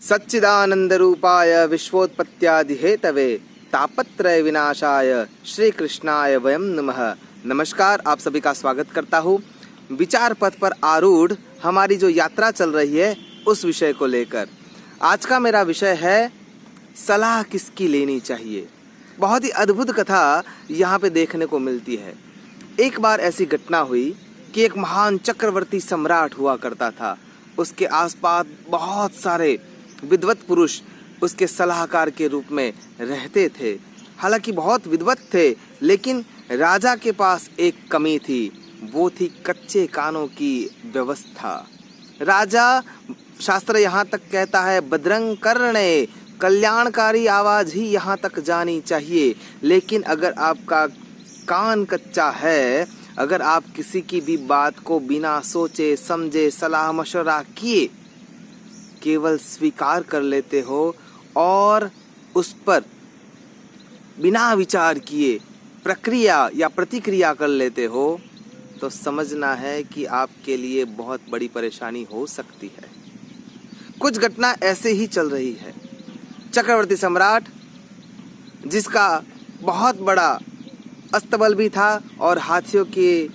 सच्चिदानंदरूपाय विश्वोत्पत्त्यादि Hathaway तापत्रय विनाशाय श्री कृष्णाय वयम नमः। नमस्कार, आप सभी का स्वागत करता हूँ। विचार पथ पर आरूढ़ हमारी जो यात्रा चल रही है उस विषय को लेकर आज का मेरा विषय है सलाह किसकी लेनी चाहिए। बहुत ही अद्भुत कथा यहाँ पे देखने को मिलती है। एक बार ऐसी घटना हुई कि एक महान चक्रवर्ती सम्राट हुआ करता था। उसके आसपास बहुत सारे विद्वत पुरुष उसके सलाहकार के रूप में रहते थे। हालांकि बहुत विद्वत थे, लेकिन राजा के पास एक कमी थी, वो थी कच्चे कानों की व्यवस्था। राजा, शास्त्र यहाँ तक कहता है, भद्रं कर्णे, कल्याणकारी आवाज ही यहाँ तक जानी चाहिए। लेकिन अगर आपका कान कच्चा है, अगर आप किसी की भी बात को बिना सोचे समझे सलाह मशवरा किए केवल स्वीकार कर लेते हो और उस पर बिना विचार किए प्रक्रिया या प्रतिक्रिया कर लेते हो, तो समझना है कि आपके लिए बहुत बड़ी परेशानी हो सकती है। कुछ घटना ऐसे ही चल रही है। चक्रवर्ती सम्राट, जिसका बहुत बड़ा अस्तबल भी था और हाथियों के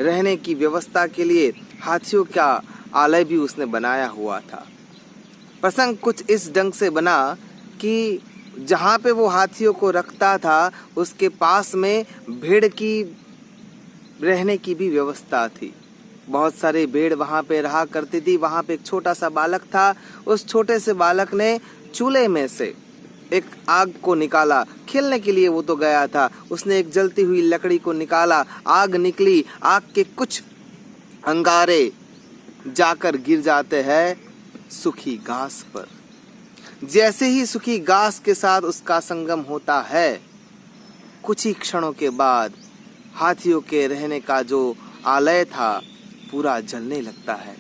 रहने की व्यवस्था के लिए हाथियों का आलय भी उसने बनाया हुआ था। प्रसंग कुछ इस ढंग से बना कि जहाँ पे वो हाथियों को रखता था उसके पास में भेड़ की रहने की भी व्यवस्था थी। बहुत सारे भेड़ वहाँ पे रहा करती थी। वहाँ पे एक छोटा सा बालक था। उस छोटे से बालक ने चूल्हे में से एक आग को निकाला। खेलने के लिए वो तो गया था। उसने एक जलती हुई लकड़ी को निकाला, आग निकली। आग के कुछ अंगारे जाकर गिर जाते हैं सूखी घास पर। जैसे ही सूखी घास के साथ उसका संगम होता है, कुछ ही क्षणों के बाद हाथियों के रहने का जो आलय था पूरा जलने लगता है।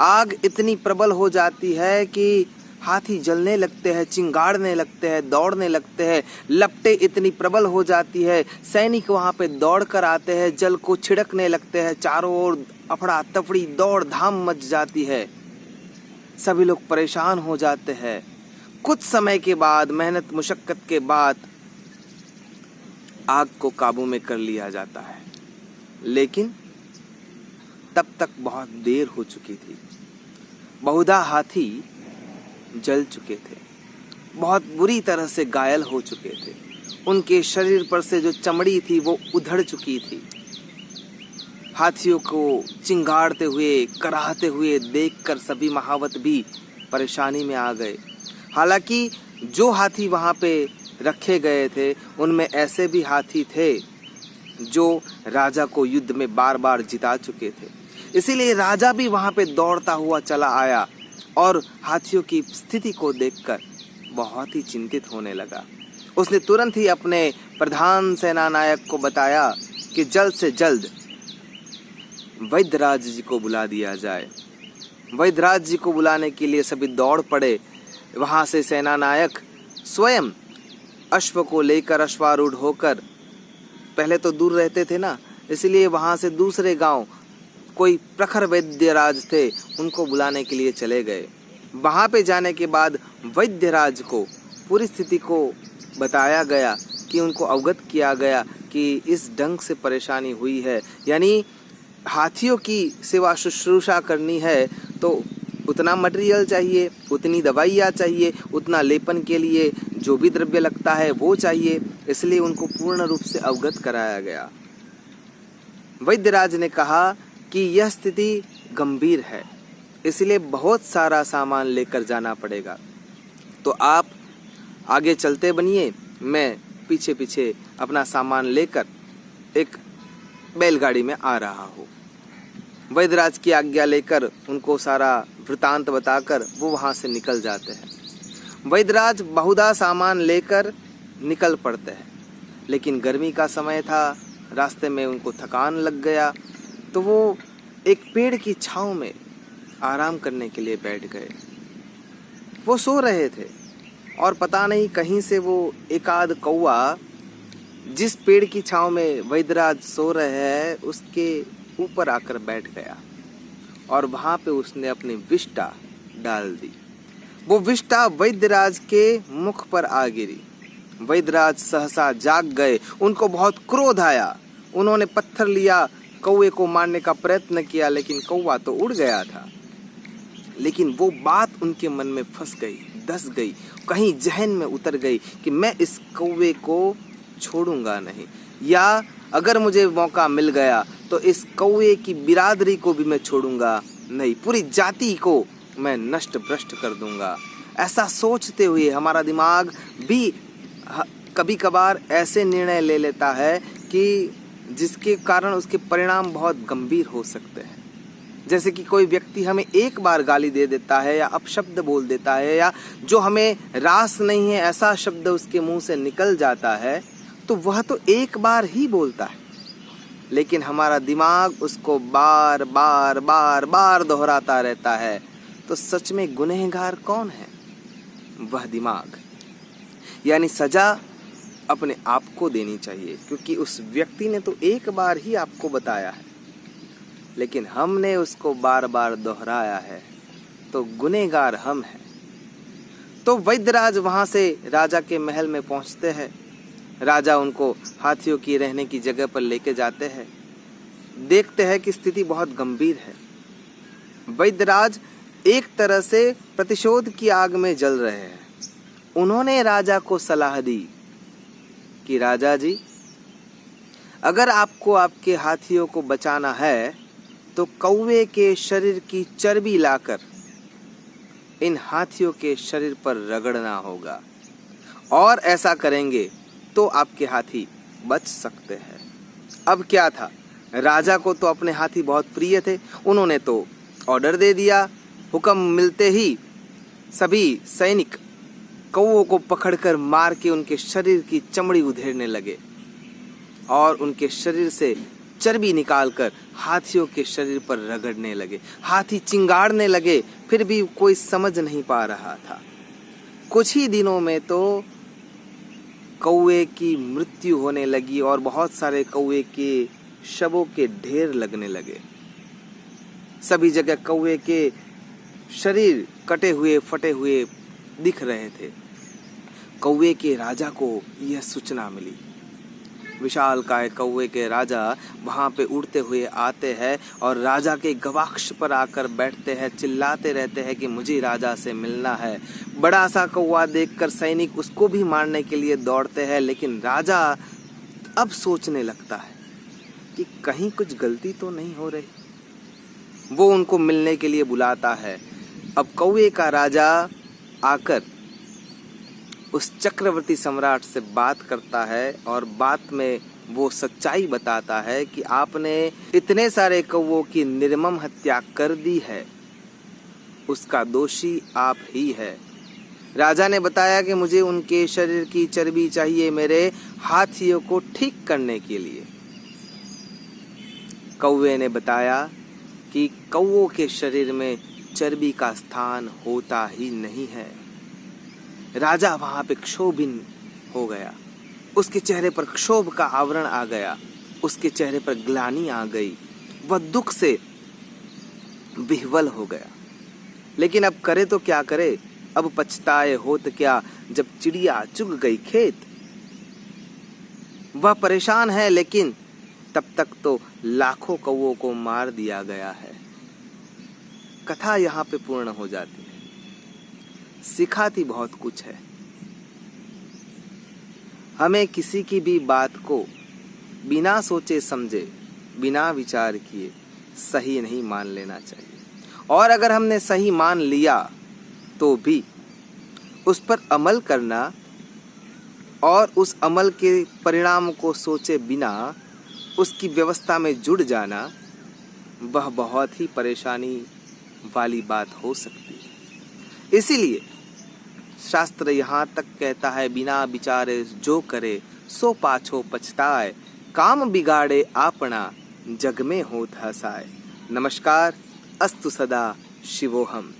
आग इतनी प्रबल हो जाती है कि हाथी जलने लगते हैं, चिंगाड़ने लगते हैं, दौड़ने लगते हैं। लपटें इतनी प्रबल हो जाती है, सैनिक वहां पे दौड़ कर आते हैं, जल को छिड़कने लगते हैं। चारों ओर अफड़ा तफड़ी दौड़ धाम मच जाती है। सभी लोग परेशान हो जाते हैं। कुछ समय के बाद, मेहनत मुशक्कत के बाद आग को काबू में कर लिया जाता है, लेकिन तब तक बहुत देर हो चुकी थी। बहुधा हाथी जल चुके थे, बहुत बुरी तरह से घायल हो चुके थे। उनके शरीर पर से जो चमड़ी थी वो उधड़ चुकी थी। हाथियों को चिंगाड़ते हुए, कराहते हुए देखकर सभी महावत भी परेशानी में आ गए। हालांकि जो हाथी वहाँ पे रखे गए थे उनमें ऐसे भी हाथी थे जो राजा को युद्ध में बार बार जिता चुके थे। इसीलिए राजा भी वहाँ पे दौड़ता हुआ चला आया और हाथियों की स्थिति को देखकर बहुत ही चिंतित होने लगा। उसने तुरंत ही अपने प्रधान सेना नायक को बताया कि जल्द से जल्द वैद्यराज जी को बुला दिया जाए। वैद्यराज जी को बुलाने के लिए सभी दौड़ पड़े। वहाँ से सेना नायक स्वयं अश्व को लेकर अश्वारूढ़ होकर, पहले तो दूर रहते थे ना, इसलिए वहाँ से दूसरे गांव कोई प्रखर वैद्यराज थे, उनको बुलाने के लिए चले गए। वहाँ पे जाने के बाद वैद्यराज को पूरी स्थिति को बताया गया कि उनको अवगत किया गया कि इस ढंग से परेशानी हुई है। यानी हाथियों की सेवा शुश्रूषा करनी है तो उतना मटेरियल चाहिए, उतनी दवाइयाँ चाहिए, उतना लेपन के लिए जो भी द्रव्य लगता है वो चाहिए। इसलिए उनको पूर्ण रूप से अवगत कराया गया। वैद्यराज ने कहा कि यह स्थिति गंभीर है, इसलिए बहुत सारा सामान लेकर जाना पड़ेगा, तो आप आगे चलते बनिए, मैं पीछे पीछे अपना सामान लेकर एक बैलगाड़ी में आ रहा हूँ। वैद्यराज की आज्ञा लेकर उनको सारा वृतांत बताकर वो वहाँ से निकल जाते हैं। वैद्यराज बहुधा सामान लेकर निकल पड़ते हैं, लेकिन गर्मी का समय था, रास्ते में उनको थकान लग गया, तो वो एक पेड़ की छांव में आराम करने के लिए बैठ गए। वो सो रहे थे और पता नहीं कहीं से वो एकाध कौवा जिस पेड़ की छांव में वैद्यराज सो रहे हैं उसके ऊपर आकर बैठ गया और वहाँ पे उसने अपनी विष्ठा डाल दी। वो विष्ठा वैद्यराज के मुख पर आ गिरी। वैद्यराज सहसा जाग गए, उनको बहुत क्रोध आया। उन्होंने पत्थर लिया, कौवे को मारने का प्रयत्न किया, लेकिन कौवा तो उड़ गया था। लेकिन वो बात उनके मन में फंस गई, धस गई, कहीं जहन में उतर गई कि मैं इस कौवे को छोड़ूंगा नहीं, या अगर मुझे मौका मिल गया तो इस कौवे की बिरादरी को भी मैं छोड़ूंगा नहीं, पूरी जाति को मैं नष्ट भ्रष्ट कर दूंगा। ऐसा सोचते हुए हमारा दिमाग भी कभी कभार ऐसे निर्णय ले लेता है कि जिसके कारण उसके परिणाम बहुत गंभीर हो सकते हैं। जैसे कि कोई व्यक्ति हमें एक बार गाली दे देता है या अपशब्द बोल देता है, या जो हमें रास नहीं है ऐसा शब्द उसके मुंह से निकल जाता है, तो वह तो एक बार ही बोलता है, लेकिन हमारा दिमाग उसको बार बार बार बार दोहराता रहता है। तो सच में गुनहगार कौन है? वह दिमाग। यानी सजा अपने आप को देनी चाहिए, क्योंकि उस व्यक्ति ने तो एक बार ही आपको बताया है, लेकिन हमने उसको बार बार दोहराया है, तो गुनहगार हम हैं। तो वैद्यराज वहां से राजा के महल में पहुंचते हैं। राजा उनको हाथियों की रहने की जगह पर लेके जाते हैं। देखते हैं कि स्थिति बहुत गंभीर है। वैद्यराज एक तरह से प्रतिशोध की आग में जल रहे हैं। उन्होंने राजा को सलाह दी कि राजा जी, अगर आपको आपके हाथियों को बचाना है तो कौवे के शरीर की चर्बी लाकर इन हाथियों के शरीर पर रगड़ना होगा, और ऐसा करेंगे तो आपके हाथी बच सकते हैं। अब क्या था, राजा को तो अपने हाथी बहुत प्रिय थे। उन्होंने तो ऑर्डर दे दिया। हुक्म मिलते ही सभी सैनिक कौवों को पकड़कर मार के उनके शरीर की चमड़ी उधेड़ने लगे और उनके शरीर से चर्बी निकालकर हाथियों के शरीर पर रगड़ने लगे। हाथी चिंगाड़ने लगे, फिर भी कोई समझ नहीं पा रहा था। कुछ ही दिनों में तो कौवे की मृत्यु होने लगी और बहुत सारे कौवे के शवों के ढेर लगने लगे। सभी जगह कौवे के शरीर कटे हुए फटे हुए दिख रहे थे। कौवे के राजा को यह सूचना मिली। विशालकाय कौवे के राजा वहां पे उड़ते हुए आते हैं और राजा के गवाक्ष पर आकर बैठते हैं, चिल्लाते रहते हैं कि मुझे राजा से मिलना है। बड़ा सा कौवा देखकर सैनिक उसको भी मारने के लिए दौड़ते हैं, लेकिन राजा अब सोचने लगता है कि कहीं कुछ गलती तो नहीं हो रही। वो उनको मिलने के लिए बुलाता है। अब कौवे का राजा आकर उस चक्रवर्ती सम्राट से बात करता है और बात में वो सच्चाई बताता है कि आपने इतने सारे कौवों की निर्मम हत्या कर दी है, उसका दोषी आप ही है। राजा ने बताया कि मुझे उनके शरीर की चर्बी चाहिए मेरे हाथियों को ठीक करने के लिए। कौवे ने बताया कि कौवों के शरीर में चर्बी का स्थान होता ही नहीं है। राजा वहां पे क्षोभिन हो गया। उसके चेहरे पर क्षोभ का आवरण आ गया, उसके चेहरे पर ग्लानि आ गई, वह दुख से विह्वल हो गया। लेकिन अब करे तो क्या करे, अब पछताए होत क्या जब चिड़िया चुग गई खेत। वह परेशान है, लेकिन तब तक तो लाखों कौवों को मार दिया गया है। कथा यहाँ पे पूर्ण हो जाती है। सिखाती बहुत कुछ है। हमें किसी की भी बात को बिना सोचे समझे, बिना विचार किए सही नहीं मान लेना चाहिए, और अगर हमने सही मान लिया तो भी उस पर अमल करना और उस अमल के परिणाम को सोचे बिना उसकी व्यवस्था में जुड़ जाना, वह बहुत ही परेशानी वाली बात हो सकती है। इसीलिए शास्त्र यहाँ तक कहता है, बिना विचारे जो करे सो पाछो पछताए, काम बिगाड़े आपना जग में होत हसाए। नमस्कार। अस्तु सदा शिवोहम।